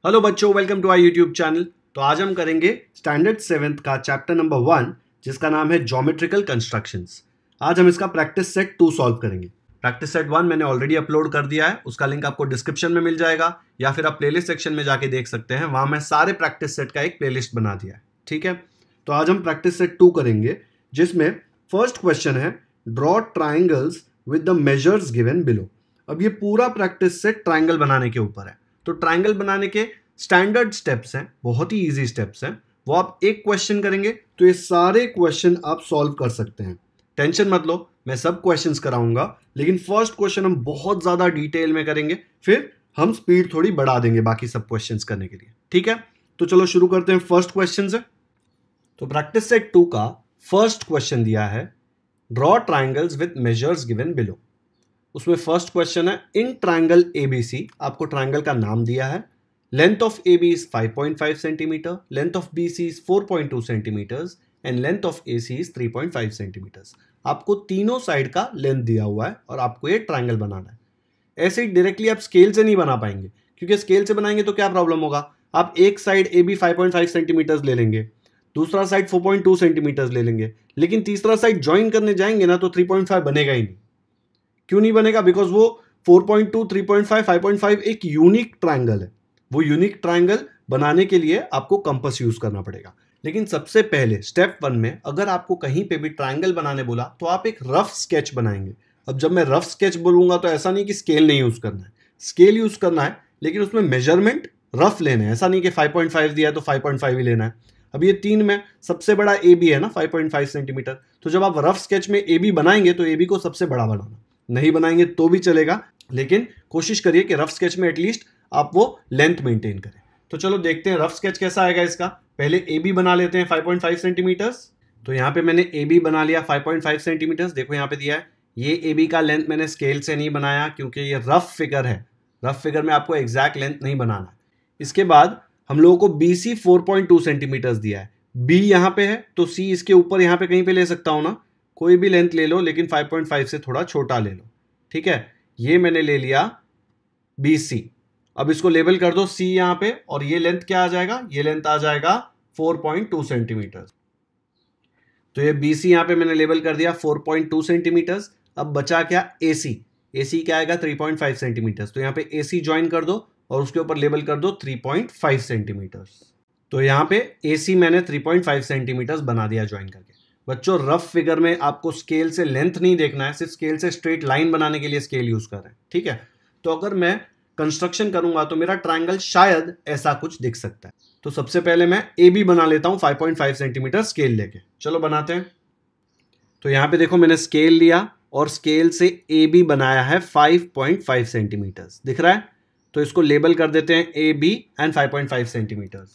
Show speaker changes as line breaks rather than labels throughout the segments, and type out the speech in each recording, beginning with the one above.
Hello बच्चों, welcome to our YouTube channel. तो आज हम करेंगे स्टैंडर्ड 7th का चैप्टर नंबर 1 जिसका नाम है ज्योमेट्रिकल कंस्ट्रक्शंस। आज हम इसका प्रैक्टिस सेट 2 सॉल्व करेंगे। प्रैक्टिस सेट 1 मैंने ऑलरेडी अपलोड कर दिया है, उसका लिंक आपको डिस्क्रिप्शन में मिल जाएगा या फिर आप प्लेलिस्ट सेक्शन में जाके देख सकते हैं। वहां मैं सारे प्रैक्टिस सेट का एक प्लेलिस्ट बना दिया है। ठीक है, तो आज हम प्रैक्टिस सेट 2 करेंगे जिसमें फर्स्ट क्वेश्चन है draw triangles with the measures given below. अब ये पूरा प्रैक्टिस सेट ट्राइंगल बनाने के ऊपर है। तो ट्राइंगल बनाने के स्टैंडर्ड स्टेप्स हैं, बहुत ही इजी स्टेप्स हैं। वो आप एक क्वेश्चन करेंगे तो ये सारे क्वेश्चन आप सॉल्व कर सकते हैं। टेंशन मत लो, मैं सब क्वेश्चंस कराऊंगा, लेकिन फर्स्ट क्वेश्चन हम बहुत ज्यादा डिटेल में करेंगे, फिर हम स्पीड थोड़ी बढ़ा देंगे बाकी सब क्वेश्चंस करने के लिए। ठीक है, तो चलो शुरू करते हैं फर्स्ट क्वेश्चन से। तो प्रैक्टिस सेट 2 का फर्स्ट क्वेश्चन दिया है draw triangles with measures given below. उसमें फर्स्ट क्वेश्चन है इन ट्राइंगल एबीसी, आपको ट्राइंगल का नाम दिया है। Length of AB is 5.5 centimetre, length of BC is 4.2 centimetres and length of AC is 3.5 centimetres. आपको तीनों साइड का लेंथ दिया हुआ है और आपको ये ट्राइंगल बनाना है। ऐसे ही डायरेक्टली आप स्केल से नहीं बना पाएंगे, क्योंकि स्केल से बनाएंगे तो क्या प्रॉब्लम होगा। आप एक साइड AB 5.5 सेंटीमीटर्स ले लेंगे, दूसरा साइड 4.2 सेंटीमीटर्स ले लेंगे, लेकिन तीसरा साइड ज्वाइन करने जाएंगे ना तो 3.5 बनेगा ही नहीं। क्यों नहीं बनेगा? बिकॉज वो 4.2, 3.5, 5.5 एक यूनिक ट्राइंगल है। वो यूनिक ट्राइंगल बनाने के लिए आपको कंपास यूज करना पड़ेगा। लेकिन सबसे पहले स्टेप 1 में अगर आपको कहीं पे भी ट्राइंगल बनाने बोला तो आप एक रफ स्केच बनाएंगे। अब जब मैं रफ स्केच बोलूंगा तो ऐसा नहीं कि स्केल नहीं यूज करना है, स्केल यूज करना है, लेकिन उसमें मेजरमेंट रफ लेने हैं। ऐसा नहीं कि 5.5 दिया तो 5.5 ही लेना है। अब ये 3 में सबसे बड़ा AB है ना 5.5 सेंटीमीटर, तो जब आप रफ स्केच में AB बनाएंगे तो AB को सबसे बड़ा बनाना। नहीं बनाएंगे तो भी चलेगा, लेकिन कोशिश करिए कि रफ स्केच में एटलीस्ट आप वो लेंथ मेंटेन करें। तो चलो देखते हैं रफ स्केच कैसा आएगा इसका। पहले AB बना लेते हैं 5.5 सेंटीमीटर्स। तो यहाँ पे मैंने AB बना लिया 5.5 सेंटीमीटर्स। देखो यहाँ पे दिया है, ये AB का लेंथ मैंने स्केल से नहीं बनाया क्योंकि ये रफ फिगर है। रफ फिगर में आपको एग्जैक्ट लेंथ नहीं बनाना है। इसके बाद हम लोगों को BC 4.2 सेंटीमीटर्स दिया है। B यहाँ पे है तो C इसके ऊपर यहाँ पे कहीं पे ले सकता हूँ ना, कोई भी लेंथ ले लो, लेकिन 5.5 से थोड़ा छोटा ले लो। ठीक है, ये मैंने ले लिया BC। अब इसको लेबल कर दो C यहां पे, और ये लेंथ क्या आ जाएगा? ये लेंथ आ जाएगा 4.2 सेंटीमीटर। तो ये BC यहां पे मैंने लेबल कर दिया 4.2 सेंटीमीटर। अब बचा क्या? AC। AC क्या आएगा? 3.5 सेंटीमीटर। तो यहां पे AC ज्वाइन कर दो और उसके ऊपर लेबल कर दो 3.5 सेंटीमीटर। तो यहां पे AC मैंने 3.5 सेंटीमीटर बना दिया ज्वाइन करके। बच्चों, रफ फिगर में आपको स्केल से लेंथ नहीं देखना है, सिर्फ स्केल से स्ट्रेट लाइन बनाने के लिए स्केल यूज कर रहे हैं। ठीक है, तो अगर मैं कंस्ट्रक्शन करूंगा तो मेरा ट्राइंगल शायद ऐसा कुछ दिख सकता है। तो सबसे पहले मैं AB बना लेता हूं 5.5 सेंटीमीटर स्केल लेके। चलो बनाते हैं। तो यहां पे देखो मैंने स्केल लिया और स्केल से AB बनाया है 5.5 सेंटीमीटर। दिख रहा है? तो इसको लेबल कर देते हैं AB एंड 5.5 सेंटीमीटर।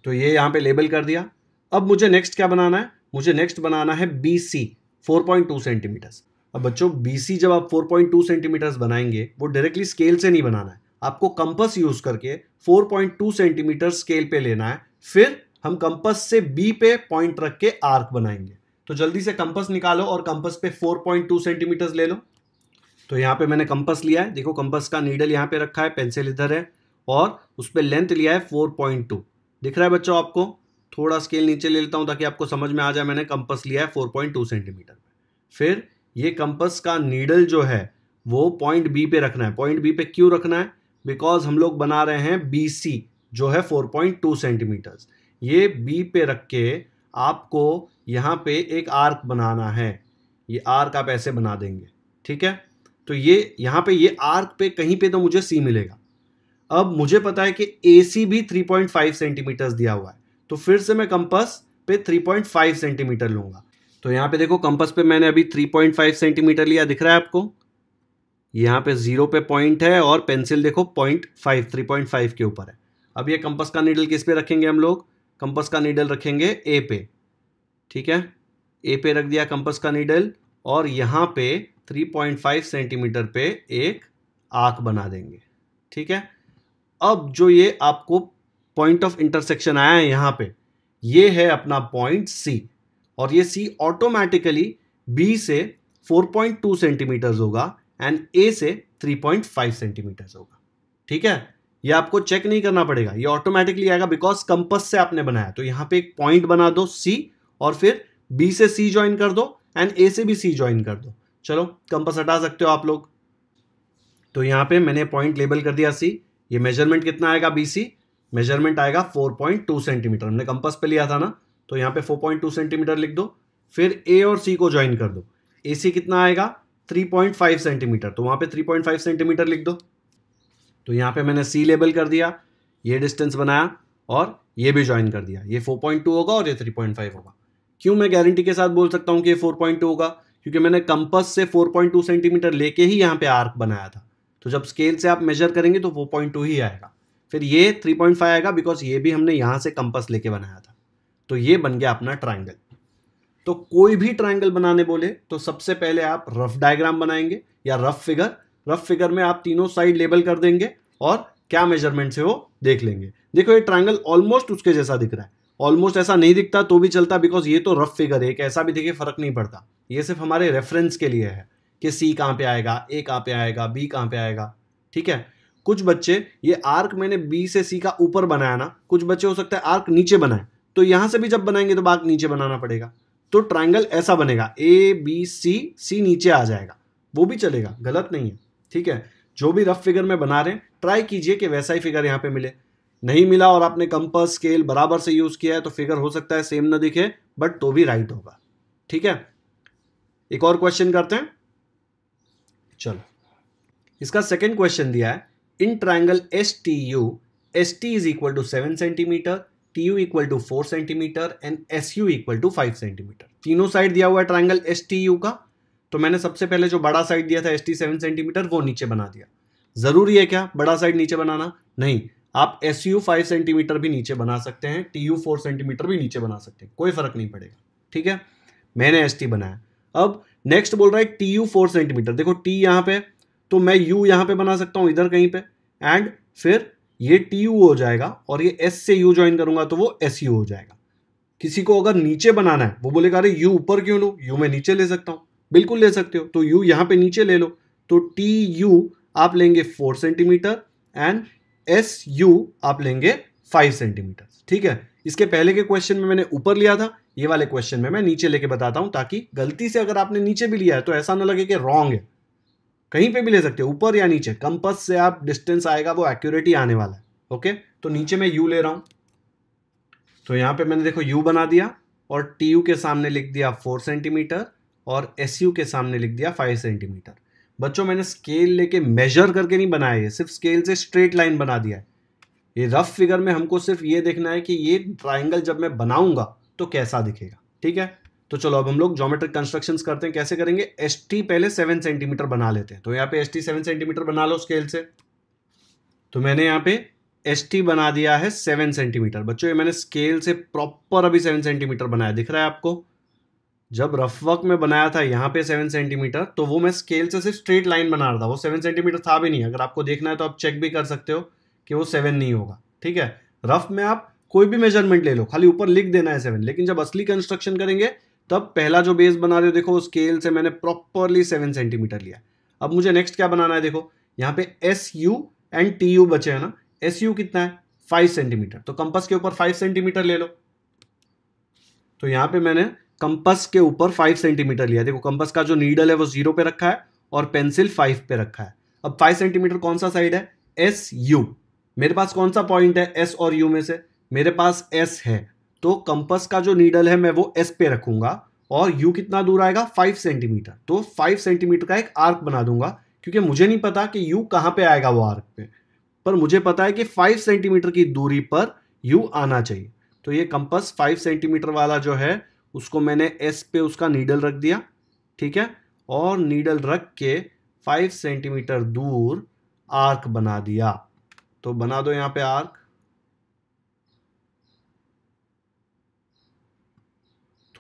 तो ये यहां पे लेबल कर दिया। अब मुझे नेक्स्ट क्या बनाना है? मुझे नेक्स्ट बनाना है BC 4.2 सेंटीमीटर। अब बच्चों, BC जब आप 4.2 सेंटीमीटर बनाएंगे वो डायरेक्टली स्केल से नहीं बनाना है, आपको कंपास यूज करके 4.2 सेंटीमीटर स्केल पे लेना है। फिर हम कंपास से B पे पॉइंट रख के आर्क बनाएंगे। तो जल्दी से कंपास निकालो और कंपास पे 4.2 सेंटीमीटर ले लो। तो यहाँ पे मैंने कंपास लिया है, देखो कंपास का नीडल यहाँ पे रखा है, पेंसिल इधर है, और उस पर लेंथ लिया है 4.2। दिख रहा है बच्चों आपको? थोड़ा स्केल नीचे ले लेता हूं ताकि आपको समझ में आ जाए। मैंने कंपास लिया है 4.2 सेंटीमीटर। फिर ये कंपास का नीडल जो है वो पॉइंट B पे रखना है। पॉइंट B पे क्यों रखना है? बिकॉज हम लोग बना रहे हैं BC जो है 4.2 सेंटीमीटर। ये B पे रख के आपको यहाँ पे एक आर्क बनाना है। ये आर्क आप ऐसे बना देंगे। ठीक है, तो ये यहाँ पे ये आर्क पे कहीं पे तो मुझे C मिलेगा। अब मुझे पता है कि AC भी 3.5 सेंटीमीटर दिया हुआ है, तो फिर से मैं कंपास पे 3.5 सेंटीमीटर लूंगा। तो यहाँ पे देखो कंपास पे मैंने अभी 3.5 सेंटीमीटर लिया। दिख रहा है आपको? यहाँ पे 0 पे पॉइंट है और पेंसिल देखो 3.5 के ऊपर है। अब ये कंपास का नीडल किस पे रखेंगे हम लोग? कंपास का नीडल रखेंगे A पे। ठीक है, A पे रख दिया कंपास का नीडल, और यहाँ पे 3.5 सेंटीमीटर पे एक आर्क बना देंगे। ठीक है, अब जो ये आपको पॉइंट ऑफ इंटरसेक्शन आया है यहाँ पे, ये है अपना पॉइंट C, और ये C ऑटोमेटिकली B से 4.2 सेंटीमीटर होगा एंड A से 3.5 सेंटीमीटर होगा। ठीक है, ये आपको चेक नहीं करना पड़ेगा, ये ऑटोमेटिकली आएगा बिकॉज कंपास से आपने बनाया। तो यहां पे एक पॉइंट बना दो C और फिर B से C ज्वाइन कर दो एंड A से भी C ज्वाइन कर दो। चलो कंपास हटा सकते हो आप लोग। तो यहां पे मैंने पॉइंट लेबल कर दिया C। ये मेजरमेंट कितना आएगा BC, मेजरमेंट आएगा 4.2 सेंटीमीटर, हमने कंपास पे लिया था ना, तो यहां पे 4.2 सेंटीमीटर लिख दो। फिर A और C को ज्वाइन कर दो, AC कितना आएगा 3.5 सेंटीमीटर, तो वहां पे 3.5 सेंटीमीटर लिख दो। तो यहां पे मैंने C लेबल कर दिया, ये डिस्टेंस बनाया और ये भी ज्वाइन कर दिया। ये 4.2 होगा और ये 3.5 होगा। क्यों मैं गारंटी के साथ बोल सकता हूं कि ये 4.2 होगा, क्योंकि मैंने कंपास से 4.2 सेंटीमीटर लेके ही यहां पे आर्क बनाया था। तो जब स्केल से आप मेजर करेंगे तो 4.2 ही आएगा। फिर ये 3.5 आएगा बिकॉज ये भी हमने यहां से कंपास लेके बनाया था। तो ये बन गया अपना ट्राइंगल। तो कोई भी ट्राइंगल बनाने बोले तो सबसे पहले आप रफ डायग्राम बनाएंगे या रफ फिगर में आप तीनों साइड लेबल कर देंगे और क्या मेजरमेंट है वो देख लेंगे। देखो ये ट्राइंगल ऑलमोस्ट उसके जैसा दिख रहा है, ऑलमोस्ट ऐसा नहीं दिखता तो भी चलता बिकॉज ये तो रफ फिगर है, ऐसा भी दिखे फर्क नहीं पड़ता। ये सिर्फ हमारे रेफरेंस के लिए है कि C कहां पे आएगा, A कहां पे आएगा, B कहां पे आएगा। ठीक है, कुछ बच्चे ये आर्क मैंने B से C का ऊपर बनाया ना, कुछ बच्चे हो सकता है आर्क नीचे बनाए, तो यहां से भी जब बनाएंगे तो आर्क नीचे बनाना पड़ेगा। तो ट्राइंगल ऐसा बनेगा ABC नीचे आ जाएगा, वो भी चलेगा, गलत नहीं है। ठीक है, जो भी रफ फिगर में बना रहे हैं ट्राई कीजिए कि वैसा ही फिगर यहां पे मिले। नहीं मिला और आपने कंपास स्केल बराबर से यूज किया है तो फिगर हो सकता है सेम ना दिखे, बट तो भी राइट होगा। ठीक है, एक और क्वेश्चन करते हैं। चलो, इसका सेकंड क्वेश्चन दिया है, in triangle STU ST is equal to 7 centimetre, TU equal to 4 centimetre and SU equal to 5 centimetre. तीनों साइड दिया हुआ है ट्राइंगल STU का। तो मैंने सबसे पहले जो बड़ा साइड दिया था ST 7 सेंटीमीटर वो नीचे बना दिया। जरूरी है क्या बड़ा साइड नीचे बनाना? नहीं, आप SU 5 सेंटीमीटर भी नीचे बना सकते हैं, TU 4 सेंटीमीटर भी नीचे बना सकते हैं, कोई फर्क नहीं पड़ेगा। ठीक है, मैंने ST बनाया। अब नेक्स्ट बोल रहा है TU 4 सेंटीमीटर। देखो T यहां पे, तो मैं U यहां पे बना सकता हूं इधर कहीं पे, एंड फिर ये TU हो जाएगा और ये S से U ज्वाइन करूंगा तो वो SU हो जाएगा। किसी को अगर नीचे बनाना है वो बोलेगा अरे U ऊपर क्यों लूं, U मैं नीचे ले सकता हूं। बिल्कुल ले सकते हो, तो U यहां पे नीचे ले लो। तो TU आप लेंगे 4 सेंटीमीटर एंड SU आप लेंगे 5 सेंटीमीटर। ठीक है, इसके पहले के क्वेश्चन में मैंने ऊपर लिया था, ये वाले क्वेश्चन में मैं नीचे लेके बताता हूं, ताकि गलती से अगर आपने नीचे भी लिया है तो ऐसा ना लगे कि रॉन्ग है। कहीं पे भी ले सकते हो, ऊपर या नीचे, कंपास से आप डिस्टेंस आएगा वो एक्यूरेट ही आने वाला है। ओके, तो नीचे मैं U ले रहा हूं। तो यहां पे मैंने देखो U बना दिया और TU के सामने लिख दिया 4 सेंटीमीटर और SU के सामने लिख दिया 5 सेंटीमीटर। बच्चों मैंने स्केल लेके मेजर करके नहीं बनाया है, सिर्फ स्केल से स्ट्रेट लाइन बना दिया है। ये रफ फिगर में हमको सिर्फ ये देखना है कि ये ट्राइंगल जब मैं बनाऊंगा तो कैसा दिखेगा। ठीक है, तो चलो अब हम लोग ज्योमेट्रिक कंस्ट्रक्शंस करते हैं। कैसे करेंगे? ST पहले 7 सेंटीमीटर बना लेते हैं। तो यहाँ पे ST 7 सेंटीमीटर बना लो स्केल से। तो मैंने यहाँ पे ST बना दिया है 7 सेंटीमीटर। बच्चों ये मैंने स्केल से प्रॉपर अभी 7 सेंटीमीटर बनाया, दिख रहा है आपको? जब रफ वर्क में बनाया था यहाँ पे 7 सेंटीमीटर, तो वो मैं स्केल से सिर्फ स्ट्रेट लाइन बना रहा था, वो 7 सेंटीमीटर था भी नहीं। अगर आपको देखना है तो आप चेक भी कर सकते हो कि वो 7 नहीं होगा। ठीक है, रफ में आप कोई भी मेजरमेंट ले लो, खाली ऊपर लिख देना है 7, लेकिन जब असली कंस्ट्रक्शन करेंगे तब पहला जो बेस बना रहे हो देखो स्केल से मैंने प्रॉपरली 7 सेंटीमीटर लिया। अब मुझे नेक्स्ट क्या बनाना है? देखो यहाँ पे SU एंड TU बचे हैं ना। SU कितना है? 5 सेंटीमीटर। तो कंपास के ऊपर 5 सेंटीमीटर ले लो। तो यहाँ पे मैंने कंपास के ऊपर 5 सेंटीमीटर लिया। देखो कंपास का जो नीडल है वो 0 पे रखा है और पेंसिल 5 पे रखा है। अब 5 सेंटीमीटर कौन सा साइड है? SU। मेरे पास कौन सा पॉइंट है S और U में से? मेरे पास S है, तो कंपास का जो नीडल है मैं वो S पे रखूंगा और U कितना दूर आएगा? 5 सेंटीमीटर। तो 5 सेंटीमीटर का एक आर्क बना दूंगा, क्योंकि मुझे नहीं पता कि U कहां पे आएगा वो आर्क पे, पर मुझे पता है कि 5 सेंटीमीटर की दूरी पर U आना चाहिए। तो ये कंपास 5 सेंटीमीटर वाला जो है उसको मैंने S पे उसका नीडल रख दिया। ठीक है, और नीडल रख के 5 सेंटीमीटर दूर आर्क बना दिया। तो बना दो यहां पे आर्क।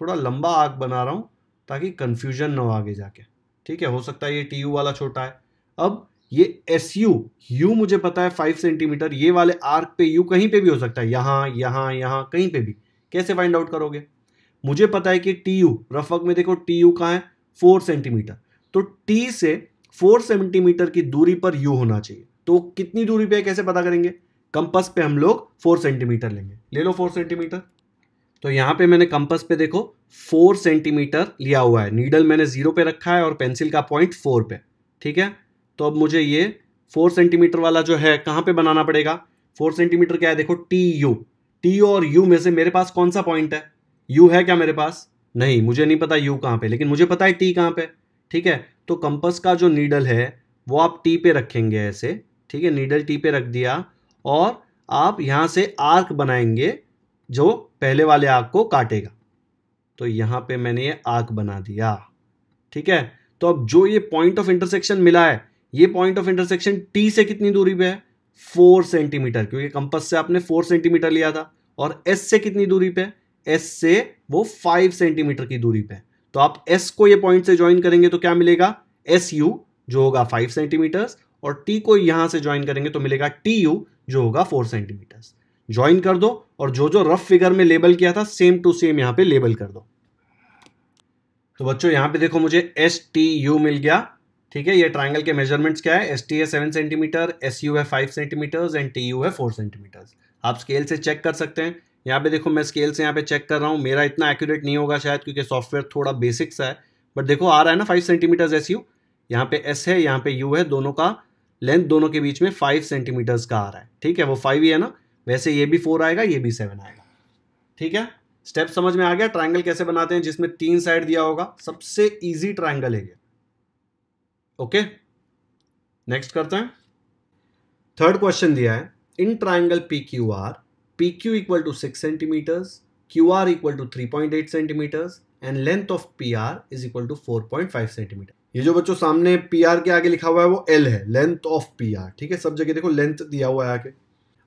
थोड़ा लंबा आर्क बना रहा हूं ताकि कंफ्यूजन ना हो आगे जाके। ठीक है, हो सकता है ये TU वाला छोटा है। अब ये SU, U मुझे पता है 5 सेंटीमीटर, ये वाले आर्क पे U कहीं पे भी हो सकता है, यहां यहां यहां कहीं पे भी। कैसे फाइंड आउट करोगे? मुझे पता है कि TU, रफ वर्क में देखो TU कहां है? 4 सेंटीमीटर। तो T से 4 सेंटीमीटर की दूरी पर U होना चाहिए। तो कितनी दूरी पे है कैसे पता करेंगे? कंपास पे हम लोग 4 सेंटीमीटर लेंगे, ले लो 4 सेंटीमीटर। तो यहां पे मैंने कंपास पे देखो 4 सेंटीमीटर लिया हुआ है, नीडल मैंने 0 पे रखा है और पेंसिल का पॉइंट 4 पे, ठीक है। तो अब मुझे ये 4 सेंटीमीटर वाला जो है कहां पे बनाना पड़ेगा? 4 सेंटीमीटर क्या है देखो, टी और यू में से मेरे पास कौन सा पॉइंट है? यू है क्या मेरे पास? नहीं, मुझे नहीं पता यू कहां पे, लेकिन मुझे पता है टी कहां पे, ठीक है। तो कंपास का जो नीडल है वो आप टी पे रखेंगे ऐसे, ठीक है, नीडल टी पे रख दिया और आप यहां से आर्क बनाएंगे जो पहले वाले आर्क को काटेगा। तो यहां पे मैंने ये आर्क बना दिया, ठीक है। तो अब जो ये पॉइंट ऑफ इंटरसेक्शन मिला है, ये पॉइंट ऑफ इंटरसेक्शन टी से कितनी दूरी पे है? 4 सेंटीमीटर, क्योंकि कंपास से आपने 4 सेंटीमीटर लिया था। और एस से कितनी दूरी पे? एस से वो 5 सेंटीमीटर की दूरी पे। तो आप एस को ये पॉइंट से ज्वाइन करेंगे तो क्या मिलेगा? एस यू जो होगा 5 सेंटीमीटर, और टी को यहां से ज्वाइन करेंगे तो मिलेगा टी यू जो होगा 4 सेंटीमीटर। ज्वाइन कर दो और जो जो रफ फिगर में लेबल किया था सेम टू सेम यहां पे लेबल कर दो। तो बच्चों यहां पे देखो मुझे एस टी यू मिल गया, ठीक है। ये ट्राइंगल के मेजरमेंट्स क्या है? एस टी है 7 सेंटीमीटर, एस यू है 5 सेंटीमीटर एंड टी यू है 4 सेंटीमीटर। आप स्केल से चेक कर सकते हैं। यहाँ पे देखो मैं स्केल से यहाँ पे चेक कर रहा हूँ, मेरा इतना एक्यूरेट नहीं होगा शायद क्योंकि सॉफ्टवेयर थोड़ा बेसिक सा है, बट देखो आ रहा है ना 5 सेंटीमीटर एस यू, यहाँ पे एस है यहाँ पे यू है, दोनों का लेंथ दोनों के बीच में 5 सेंटीमीटर्स का आ रहा है, ठीक है। वो 5 ही है ना, वैसे ये भी 4 आएगा, ये भी 7 आएगा, ठीक है। स्टेप समझ में आ गया? ट्रायंगल कैसे बनाते हैं जिसमें 3 साइड दिया होगा, सबसे इजी ट्रायंगल है ये, ओके। नेक्स्ट करते हैं। थर्ड क्वेश्चन दिया है, in triangle P Q R, P Q equal to 6 centimetres, Q R equal to 3.8 centimetres and length of P R is equal to 4.5 centimetre. ये जो बच्चों सामने पी आर के आगे लिखा हुआ है वो एल है, लेंथ ऑफ पी आर, ठीक है। सब जगह देखो लेंथ दिया हुआ है आगे।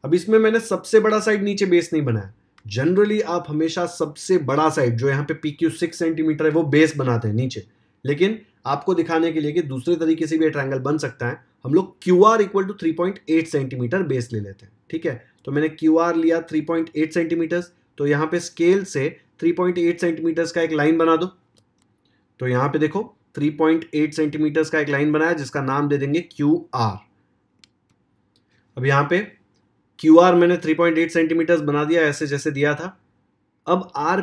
अब इसमें मैंने सबसे बड़ा साइड नीचे बेस नहीं बनाया। जनरली आप हमेशा सबसे बड़ा साइड जो यहाँ पे पी क्यू 6 सेंटीमीटर है वो बेस बनाते हैं नीचे, लेकिन आपको दिखाने के लिए कि दूसरे तरीके से भी ट्रायंगल बन सकता है, हम लोग Q R equal to 3.8 centimetre base ले लेते हैं, ठीक है। तो मैंने क्यू आर लिया 3.8 सेंटीमीटर, तो यहाँ पे स्केल से 3.8 सेंटीमीटर का एक लाइन बना दो। तो यहाँ पे देखो 3.8 सेंटीमीटर का एक लाइन बनाया जिसका नाम दे देंगे क्यू आर। अब यहाँ पे क्यू आर मैंने 3.8 सेंटीमीटर बना दिया ऐसे जैसे दिया था। अब आर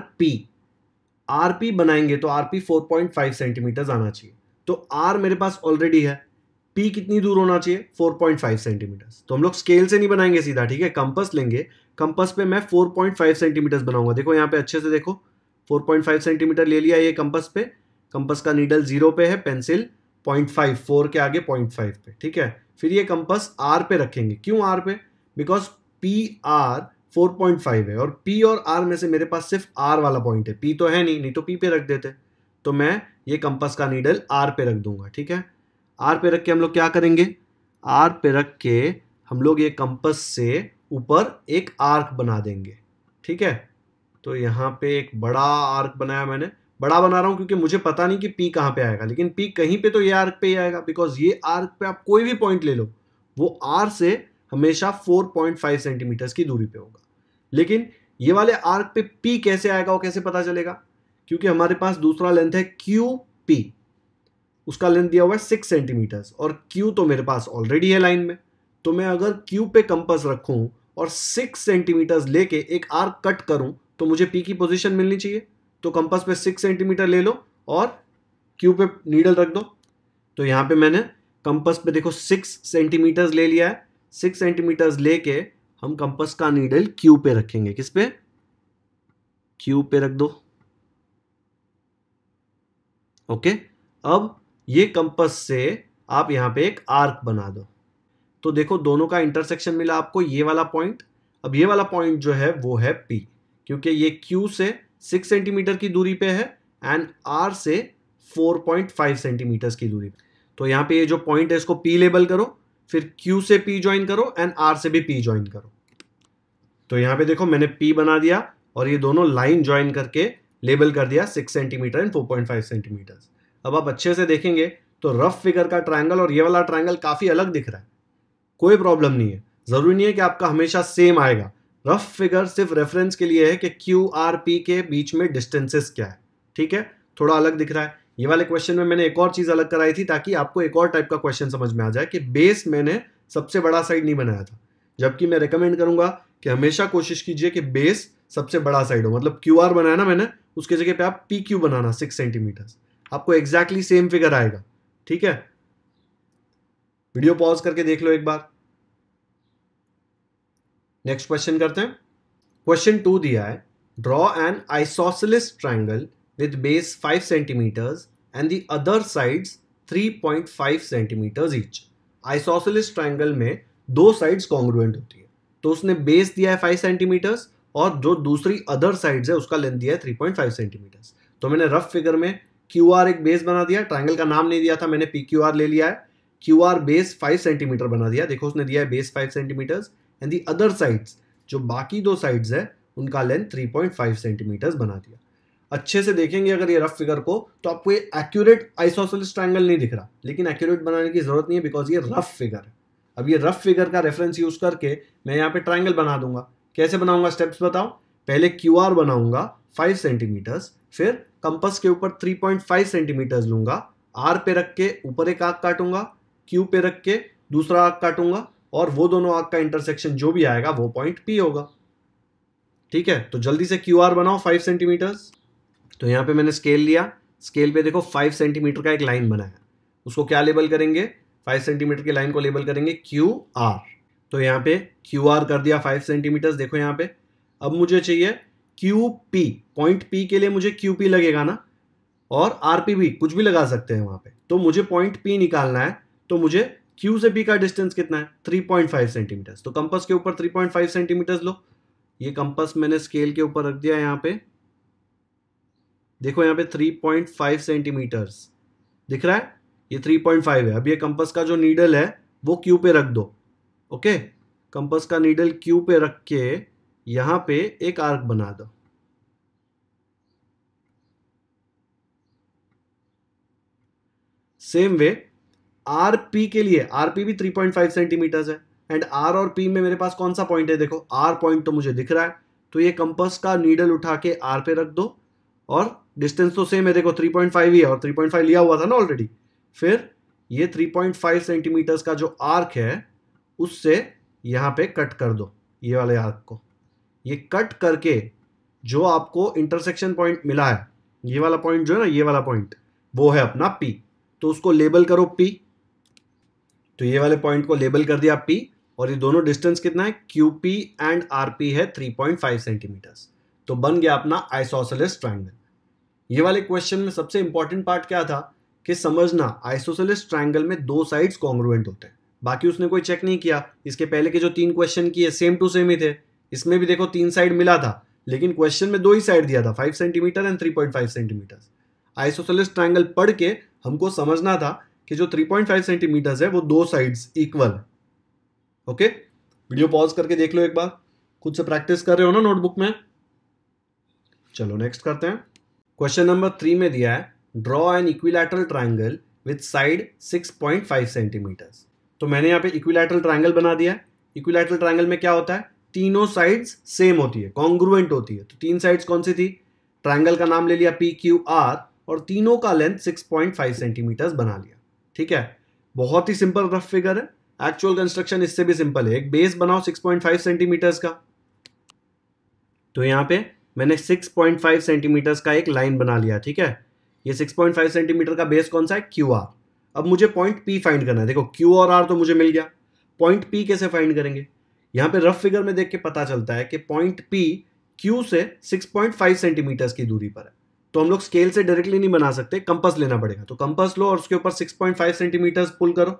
पी बनाएंगे तो आर पी 4.5 सेंटीमीटर आना चाहिए। तो आर मेरे पास ऑलरेडी है, पी कितनी दूर होना चाहिए? 4.5 सेंटीमीटर। तो हम लोग स्केल से नहीं बनाएंगे सीधा, ठीक है, कंपास लेंगे। कंपास पे मैं 4.5 सेंटीमीटर बनाऊंगा। देखो यहाँ पे अच्छे से देखो, 4.5 सेंटीमीटर ले लिया ये कंपास पे। कंपास का नीडल 0 पे है, पेंसिल 0.5, 4 के आगे 0.5 पे, ठीक है। फिर ये कंपास आर पे रखेंगे। क्यों आर पे? बिकॉज पी आर 4.5 है और पी और आर में से मेरे पास सिर्फ आर वाला पॉइंट है, पी तो है नहीं तो पी पे रख देते। तो मैं ये कंपास का नीडल आर पे रख दूंगा, ठीक है। आर पे रख के हम लोग क्या करेंगे? आर पे रख के हम लोग ये कंपास से ऊपर एक आर्क बना देंगे, ठीक है। तो यहाँ पे एक बड़ा आर्क बनाया मैंने। बड़ा बना रहा हूं क्योंकि मुझे पता नहीं कि पी कहाँ पे आएगा, लेकिन पी कहीं पे तो ये आर्क पे ही आएगा, बिकॉज ये आर्क पे आप कोई भी पॉइंट ले लो वो आर से हमेशा 4.5 सेंटीमीटर की दूरी पे होगा। लेकिन ये वाले आर्क पे पी कैसे आएगा, वो कैसे पता चलेगा? क्योंकि हमारे पास दूसरा लेंथ है क्यू पी, उसका लेंथ दिया हुआ है 6 सेंटीमीटर और क्यू तो मेरे पास ऑलरेडी है लाइन में। तो मैं अगर क्यू पे कंपास रखूं और 6 सेंटीमीटर लेके एक आर्क कट करूं तो मुझे पी की पोजीशन मिलनी चाहिए। तो कंपास पे 6 सेंटीमीटर ले लो और क्यू पे नीडल रख दो। तो यहां पे मैंने कंपास पे देखो 6 सेंटीमीटर ले लिया है। 6 सेंटीमीटर लेके हम कंपास का नीडल क्यू पे रखेंगे। किस पे? क्यू पे रख दो, ओके। अब ये कंपास से आप यहां पे एक आर्क बना दो। तो देखो दोनों का इंटरसेक्शन मिला आपको, ये वाला पॉइंट। अब ये वाला पॉइंट जो है वो है पी, क्योंकि ये क्यू से 6 सेंटीमीटर की दूरी पे है एंड आर से 4.5 सेंटीमीटर की दूरी पे। तो यहां पे ये जो पॉइंट है इसको पी लेबल करो, फिर क्यू से पी ज्वाइन करो एंड आर से भी पी ज्वाइन करो। तो यहां पे देखो मैंने पी बना दिया और ये दोनों लाइन ज्वाइन करके लेबल कर दिया 6 सेंटीमीटर एंड 4.5 सेंटीमीटर। अब आप अच्छे से देखेंगे तो रफ फिगर का ट्रायंगल और ये वाला ट्रायंगल काफी अलग दिख रहा है। कोई प्रॉब्लम नहीं है, जरूरी नहीं है कि आपका हमेशा सेम आएगा। रफ फिगर सिर्फ रेफरेंस के लिए है कि क्यू आर पी के बीच में डिस्टेंसेस क्या है, ठीक है। थोड़ा अलग दिख रहा है। ये वाले क्वेश्चन में मैंने एक और चीज अलग कराई थी ताकि आपको एक और टाइप का क्वेश्चन समझ में आ जाए कि बेस मैंने सबसे बड़ा साइड नहीं बनाया था, जबकि मैं रिकमेंड करूंगा कि हमेशा कोशिश कीजिए कि बेस सबसे बड़ा साइड हो। मतलब क्यू आर बनाया ना मैंने, उसके जगह पे आप पी क्यू बनाना 6 सेंटीमीटर, आपको एग्जैक्टली सेम फिगर आएगा। ठीक है, वीडियो पॉज करके देख लो एक बार। नेक्स्ट क्वेश्चन करते हैं। क्वेश्चन 2 दिया है, draw an isosceles triangle with base 5 centimetres and the other sides 3.5 centimetres each. Isosceles triangle में दो साइड्स कॉन्ग्रुएंट होती है, तो उसने बेस दिया है 5 सेंटीमीटर्स और जो दूसरी अदर साइड्स है उसका लेंथ दिया है 3.5 सेंटीमीटर्स। तो मैंने रफ फिगर में क्यू आर एक बेस बना दिया, ट्रायंगल का नाम नहीं दिया था मैंने, पी क्यू आर ले लिया है। क्यू आर बेस 5 सेंटीमीटर बना दिया, देखो उसने दिया है base 5 centimetres and the other sides, जो बाकी दो साइड्स है उनका लेंथ 3.5 सेंटीमीटर्स बना दिया। अच्छे से देखेंगे अगर ये रफ फिगर को तो आपको ये एक्यूरेट आइसोसेलेस ट्रायंगल नहीं दिख रहा, लेकिन एक्यूरेट बनाने की जरूरत नहीं है बिकॉज ये रफ फिगर है। अब ये रफ फिगर का रेफरेंस यूज करके मैं यहाँ पे ट्रायंगल बना दूंगा। कैसे बनाऊंगा, स्टेप्स बताओ। पहले क्यू आर बनाऊंगा 5 सेंटीमीटर्स, फिर कंपस के ऊपर 3.5 सेंटीमीटर्स लूंगा, आर पे रख के ऊपर एक आर्क काटूंगा, क्यू पे रख के दूसरा आर्क काटूंगा, और वो दोनों आर्क का इंटरसेक्शन जो भी आएगा वो पॉइंट पी होगा। ठीक है, तो जल्दी से क्यू आर बनाओ 5 सेंटीमीटर्स। तो यहां पे मैंने स्केल लिया, स्केल पे देखो 5 सेंटीमीटर का एक लाइन बनाया, उसको क्या लेबल करेंगे, 5 सेंटीमीटर की लाइन को लेबल करेंगे क्यू आर। तो यहाँ पे क्यू आर कर दिया 5 सेंटीमीटर, देखो यहाँ पे। अब मुझे चाहिए क्यू पी, पॉइंट पी के लिए मुझे क्यू पी लगेगा ना, और आर पी भी कुछ भी लगा सकते हैं वहां पे। तो मुझे पॉइंट पी निकालना है, तो मुझे क्यू से पी का डिस्टेंस कितना है, 3.5 सेंटीमीटर। तो कंपास के ऊपर 3.5 सेंटीमीटर लो, ये कंपास मैंने स्केल के ऊपर रख दिया यहाँ पे, देखो यहाँ पे 3.5 सेंटीमीटर्स दिख रहा है, ये 3.5 है। अब ये कंपास का जो नीडल है वो क्यू पे रख दो। ओके, कंपास का नीडल क्यू पे रख के यहां पे एक आर्क बना दो। सेम वे आर पी के लिए, आर पी भी 3.5 सेंटीमीटर है, एंड आर और पी में मेरे पास कौन सा पॉइंट है, देखो आर पॉइंट तो मुझे दिख रहा है। तो ये कंपास का नीडल उठा के आर पे रख दो, और डिस्टेंस तो सेम है, देखो 3.5 ही है और 3.5 लिया हुआ था ना ऑलरेडी। फिर ये 3.5 सेंटीमीटर्स का जो आर्क है उससे यहां पे कट कर दो, ये वाले आर्क को। ये कट करके जो आपको इंटरसेक्शन पॉइंट मिला है, ये वाला पॉइंट जो है ना, ये वाला पॉइंट वो है अपना पी, तो उसको लेबल करो पी। तो ये वाले पॉइंट को लेबल कर दिया पी, और ये दोनों डिस्टेंस कितना है, Q P and R P है 3.5 सेंटीमीटर्स। तो बन गया अपना आइसोसेलेस ट्रायंगल। ये वाले क्वेश्चन में सबसे इंपॉर्टेंट पार्ट क्या था कि समझना, आइसोसेलेस ट्रायंगल में दो साइड्स कॉन्ग्रुएंट होते हैं। बाकी उसने कोई चेक नहीं किया, इसके पहले के जो 3 क्वेश्चन किए सेम टू सेम ही थे, इसमें भी देखो 3 साइड मिला था, लेकिन क्वेश्चन में 2 ही साइड दिया था, 5 centimetre and 3.5 centimetre. Isosceles triangle पढ़ के हमको समझना था कि जो 3.5 सेंटीमीटर है वो दो साइड्स इक्वल है। ओके, वीडियो पॉज करके देख लो एक बार, खुद से प्रैक्टिस कर रहे हो ना नोटबुक में। चलो नेक्स्ट करते हैं। क्वेश्चन नंबर 3 में दिया है, draw an equilateral triangle with side 6.5 centimetres. तो मैंने यहाँ पे इक्विलैटरल ट्रायंगल बना दिया है। इक्विलैटरल ट्रायंगल में क्या होता है, तीनों साइड्स सेम होती है, कॉन्ग्रुएंट होती है। तो 3 साइड्स कौन सी थी, ट्रायंगल का नाम ले लिया पी क्यू आर, और तीनों का लेंथ 6.5 सेंटीमीटर्स बना लिया। ठीक है, बहुत ही सिंपल रफ फिगर है। एक्चुअल कंस्ट्रक्शन इससे भी सिंपल है, एक बेस बनाओ 6.5 सेंटीमीटर्स का। तो यहाँ पे मैंने 6.5 सेंटीमीटर्स का एक लाइन बना लिया। ठीक है, ये 6.5 सेंटीमीटर का बेस कौन सा है, क्यू आर। अब मुझे पॉइंट पी फाइंड करना है। देखो क्यू और आर तो मुझे मिल गया, पॉइंट पी कैसे फाइंड करेंगे, यहाँ पे रफ फिगर में देख के पता चलता है कि पॉइंट पी क्यू से 6.5 सेंटीमीटर्स की दूरी पर है। तो हम लोग स्केल से डायरेक्टली नहीं बना सकते, कंपास लेना पड़ेगा। तो कंपास लो और उसके ऊपर 6.5 सेंटीमीटर्स पुल करो।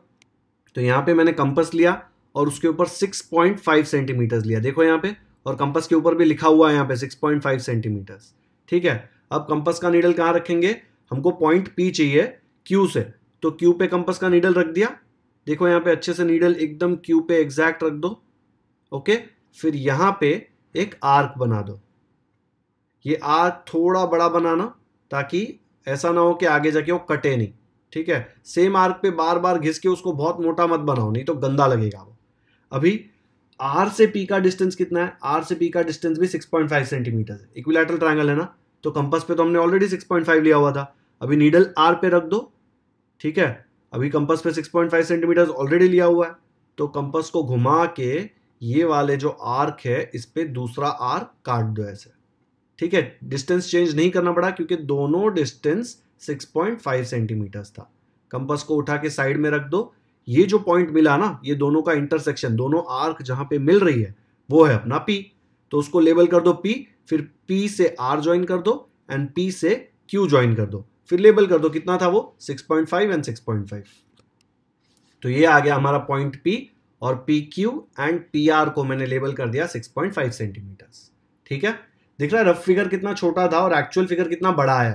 तो यहाँ पे मैंने कंपास लिया और उसके ऊपर 6.5 सेंटीमीटर्स लिया, देखो यहाँ पे, और कंपास के ऊपर भी लिखा हुआ है यहाँ पे 6.5 सेंटीमीटर्स। ठीक है, अब कंपास का नीडल कहाँ रखेंगे, हमको पॉइंट पी चाहिए क्यू से, तो क्यू पे कंपास का नीडल रख दिया। देखो यहाँ पे अच्छे से नीडल एकदम क्यू पे एग्जैक्ट रख दो। ओके, फिर यहाँ पे एक आर्क बना दो। ये आर्क थोड़ा बड़ा बनाना ताकि ऐसा ना हो कि आगे जाके वो कटे नहीं। ठीक है, सेम आर्क पे बार बार घिस के उसको बहुत मोटा मत बनाओ, नहीं तो गंदा लगेगा वो। अभी आर से पी का डिस्टेंस कितना है, आर से पी का डिस्टेंस भी 6.5 सेंटीमीटर है। इक्विलैटरल ट्रायंगल है ना, तो कंपास पे तो हमने ऑलरेडी 6.5 लिया हुआ था। अभी नीडल आर पे रख दो। ठीक है, अभी कंपास पे 6.5 सेंटीमीटर ऑलरेडी लिया हुआ है, तो कंपास को घुमा के ये वाले जो आर्क है इस पे दूसरा आर्क काट दो ऐसे, ठीक है। डिस्टेंस चेंज नहीं करना पड़ा क्योंकि दोनों डिस्टेंस 6.5 सेंटीमीटर था। कंपास को उठा के साइड में रख दो, ये जो पॉइंट मिला ना, ये दोनों का इंटरसेक्शन, दोनों आर्क जहां पे मिल रही है वो है अपना P, तो उसको लेबल कर दो P, फिर P से R ज्वाइन कर दो एंड P से Q ज्वाइन कर दो, फिर लेबल कर दो कितना था वो 6.5 एंड 6.5। तो ये आ गया हमारा पॉइंट P और PQ एंड PR को मैंने लेबल कर दिया 6.5 सेंटीमीटर, ठीक है। दिख रहा है रफ फिगर कितना छोटा था और एक्चुअल फिगर कितना बड़ा आया,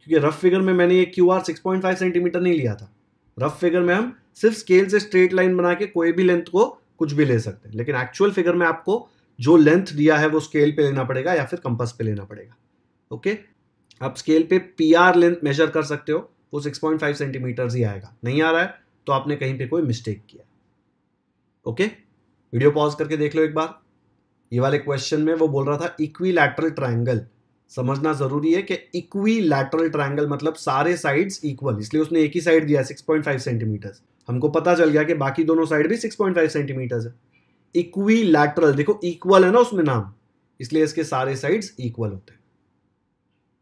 क्योंकि रफ फिगर में मैंने ये QR 6.5 सेंटीमीटर नहीं लिया था। रफ फिगर में हम सिर्फ स्केल से स्ट्रेट लाइन बना के कोई भी लेंथ को कुछ भी ले सकते हैं, लेकिन एक्चुअल फिगर में आपको जो लेंथ दिया है वो स्केल पे लेना पड़ेगा या फिर कंपास पे लेना पड़ेगा। ओके, आप स्केल पे PR लेंथ मेजर कर सकते हो, वो 6.5 सेंटीमीटर ही आएगा। नहीं आ रहा है तो आपने कहीं पे कोई मिस्टेक किया। ओके, वीडियो पॉज करके देख लो एक बार। ये वाले क्वेश्चन में वो बोल रहा था इक्विलैटरल ट्रायंगल। समझना जरूरी है कि इक्विलैटरल ट्रायंगल मतलब सारे साइड्स इक्वल, इसलिए उसने एक ही साइड दिया 6.5 सेंटीमीटर। हमको पता चल गया कि बाकी दोनों साइड भी 6.5 सेंटीमीटर है। इक्विलैटरल, देखो इक्वल है ना उसमें नाम, इसलिए इसके सारे साइड्स इक्वल होते हैं।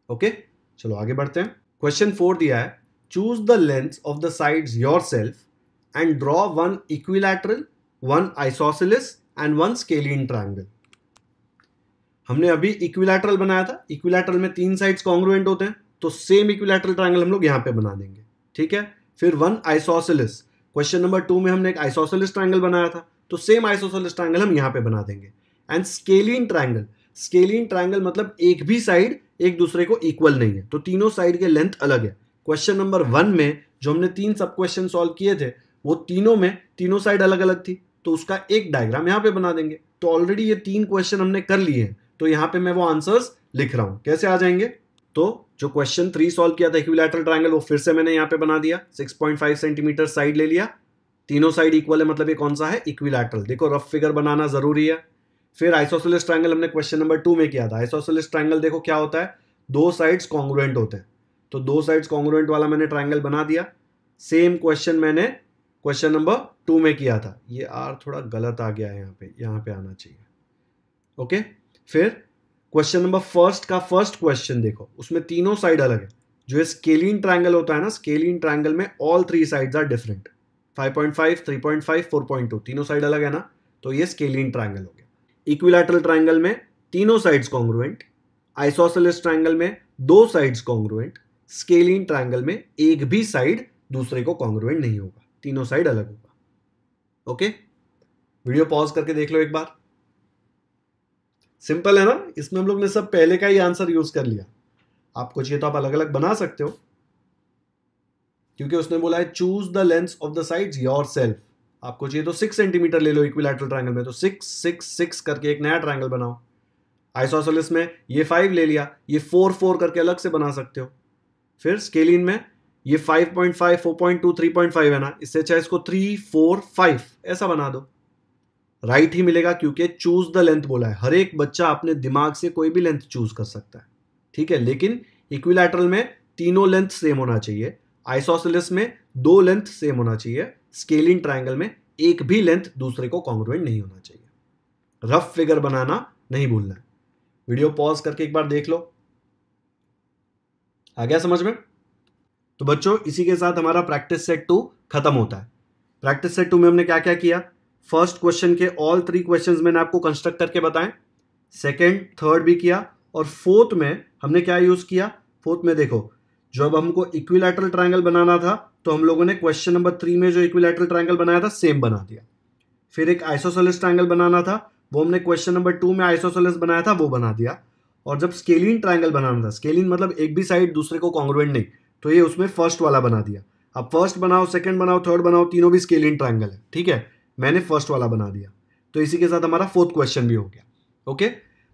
ओके, चलो आगे बढ़ते हैं। क्वेश्चन 4 दिया है, choose the length of the sides yourself and draw one equilateral, one isosceles and one scalene triangle. हमने अभी इक्विलैटरल बनाया था, इक्विलैटरल में 3 साइड्स कॉन्ग्रुएंट होते हैं, तो सेम इक्विलैटरल ट्रायंगल हम लोग यहां पे बना देंगे, ठीक है। फिर वन आइसोसेलेस, क्वेश्चन नंबर 2 में हमने एक आइसोसेलेस ट्रायंगल बनाया था, तो सेम आइसोसेलेस ट्रायंगल हम यहां पे बना देंगे। And scalene triangle, scalene triangle मतलब एक भी साइड एक दूसरे को इक्वल नहीं है, तो तीनों साइड के लेंथ अलग है। क्वेश्चन नंबर 1 में जो हमने 3 सब क्वेश्चन सॉल्व किए थे, वो तीनों में तीनों साइड अलग अलग थी, तो उसका एक डायग्राम यहां पे बना देंगे। तो ऑलरेडी ये 3 क्वेश्चन हमने कर लिए हैं, तो यहां पे मैं वो आंसर्स लिख रहा हूं। कैसे आ जाएंगे, तो जो क्वेश्चन 3 सॉल्व किया था इक्विलैटरल ट्रायंगल, वो फिर से मैंने यहां पे बना दिया, 6.5 सेंटीमीटर साइड ले लिया, तीनों साइड इक्वल है, मतलब ये कौन सा है, इक्विलैटरल। देखो रफ फिगर बनाना जरूरी है। फिर आइसोसेलेस ट्रायंगल हमने क्वेश्चन नंबर 2 में किया था। आइसोसेलेस ट्रायंगल देखो क्या होता है, 2 साइड्स कॉन्ग्रुएंट होते हैं, तो 2 साइड्स कॉन्ग्रुएंट वाला मैंने ट्रायंगल बना दिया। सेम क्वेश्चन मैंने क्वेश्चन नंबर 2 में किया था। ये आर थोड़ा गलत आ गया है, यहाँ पे आना चाहिए। ओके, फिर क्वेश्चन नंबर फर्स्ट का फर्स्ट क्वेश्चन देखो, उसमें तीनों साइड अलग है। जो ये स्केलिन ट्रायंगल होता है ना, स्केलिन ट्रायंगल में ऑल 3 साइड्स आर डिफरेंट, 5.5, 3.5, 4.2, तीनों साइड अलग है ना, तो ये स्केलिन ट्रायंगल हो गया। इक्विलैटरल ट्रायंगल में तीनों साइड्स कॉन्ग्रुएंट, आइसोसेलेस ट्रायंगल में 2 साइड्स कॉन्ग्रुएंट, स्केलिन ट्रायंगल में एक भी साइड दूसरे को कॉन्ग्रुएंट नहीं होगा, तीनों साइड अलग होगा। ओके, वीडियो पॉज करके देख लो एक बार। सिंपल है ना, इसमें हम लोग ने सब पहले का ही आंसर यूज कर लिया। आपको चाहिए तो आप अलग अलग बना सकते हो, क्योंकि उसने बोला है choose the length of the sides yourself. आपको चाहिए तो 6 सेंटीमीटर ले लो इक्विलैटरल ट्रायंगल में, तो 6 6 6 करके एक नया ट्रायंगल बनाओ। आइसोसेलेस में ये 5 ले लिया, ये 4 4 करके अलग से बना सकते हो। फिर स्केलिन में ये 5.5, 4.2, 3.5 है ना, इससे अच्छा इसको 3 4 5 ऐसा बना दो, राइट ही मिलेगा, क्योंकि चूज द लेंथ बोला है। हर एक बच्चा अपने दिमाग से कोई भी लेंथ चूज कर सकता है, ठीक है, लेकिन इक्विलैटरल में तीनों लेंथ सेम होना चाहिए, आइसोसेलेस में 2 लेंथ सेम होना चाहिए, स्केलिन ट्रायंगल में एक भी लेंथ दूसरे को कॉन्ग्रुएंट नहीं होना चाहिए। रफ फिगर बनाना नहीं भूलना है। वीडियो पॉज करके एक बार देख लो, आ गया समझ में? तो बच्चों इसी के साथ हमारा प्रैक्टिस सेट 2 खत्म होता है। प्रैक्टिस सेट 2 में हमने क्या क्या किया, फर्स्ट क्वेश्चन के ऑल 3 क्वेश्चंस मैंने आपको कंस्ट्रक्ट करके बताएं, सेकंड थर्ड भी किया, और फोर्थ में हमने क्या यूज किया, फोर्थ में देखो जब हमको इक्विलैटरल ट्रायंगल बनाना था तो हम लोगों ने क्वेश्चन नंबर 3 में जो इक्विलैटरल ट्रायंगल बनाया था सेम बना दिया। फिर एक आइसोसेलेस ट्रायंगल बनाना था, वो हमने क्वेश्चन नंबर 2 में आइसोसेलेस बनाया था, वो बना दिया। और जब स्केलिन ट्रायंगल बनाना था, स्केलिन मतलब एक भी साइड दूसरे को कॉन्ग्रुएंट नहीं, तो ये उसमें फर्स्ट वाला बना दिया। अब फर्स्ट बनाओ, सेकंड बनाओ, थर्ड बनाओ, तीनों भी स्केलिन ट्रायंगल है, ठीक है, मैंने फर्स्ट वाला बना दिया। तो इसी के साथ हमारा फोर्थ क्वेश्चन भी हो गया। ओके,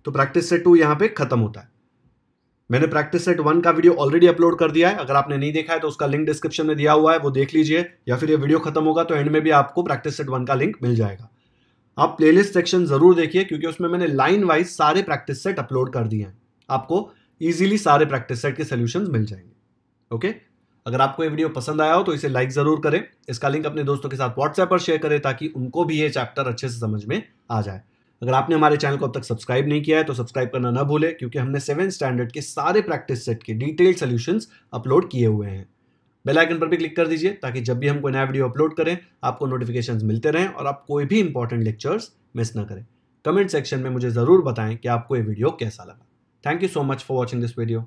तो प्रैक्टिस सेट 2 यहां पे खत्म होता है। मैंने प्रैक्टिस सेट 1 का वीडियो ऑलरेडी अपलोड कर दिया है, अगर आपने नहीं देखा है तो उसका लिंक डिस्क्रिप्शन में दिया हुआ है, वो देख लीजिए, या फिर ये वीडियो खत्म होगा तो एंड में भी आपको प्रैक्टिस सेट 1 का लिंक मिल जाएगा। आप प्लेलिस्ट सेक्शन जरूर देखिए, क्योंकि उसमें मैंने लाइन वाइज सारे प्रैक्टिस सेट अपलोड कर दिए हैं, आपको इजीली सारे प्रैक्टिस सेट के सॉल्यूशंस मिल जाएंगे। ओके, अगर आपको ये वीडियो पसंद आया हो तो इसे लाइक ज़रूर करें, इसका लिंक अपने दोस्तों के साथ व्हाट्सएप पर शेयर करें ताकि उनको भी ये चैप्टर अच्छे से समझ में आ जाए। अगर आपने हमारे चैनल को अब तक सब्सक्राइब नहीं किया है तो सब्सक्राइब करना ना भूलें, क्योंकि हमने 7th स्टैंडर्ड के सारे प्रैक्टिस सेट के डिटेल्ड सॉल्यूशंस अपलोड किए हुए हैं। बेल आइकन पर भी क्लिक कर दीजिए ताकि जब भी हम कोई नया वीडियो अपलोड करें आपको नोटिफिकेशंस मिलते रहें और आप कोई भी इंपॉर्टेंट लेक्चर्स मिस ना करें। कमेंट सेक्शन में मुझे ज़रूर बताएं कि आपको ये वीडियो कैसा लगा। Thank you so much for watching this video.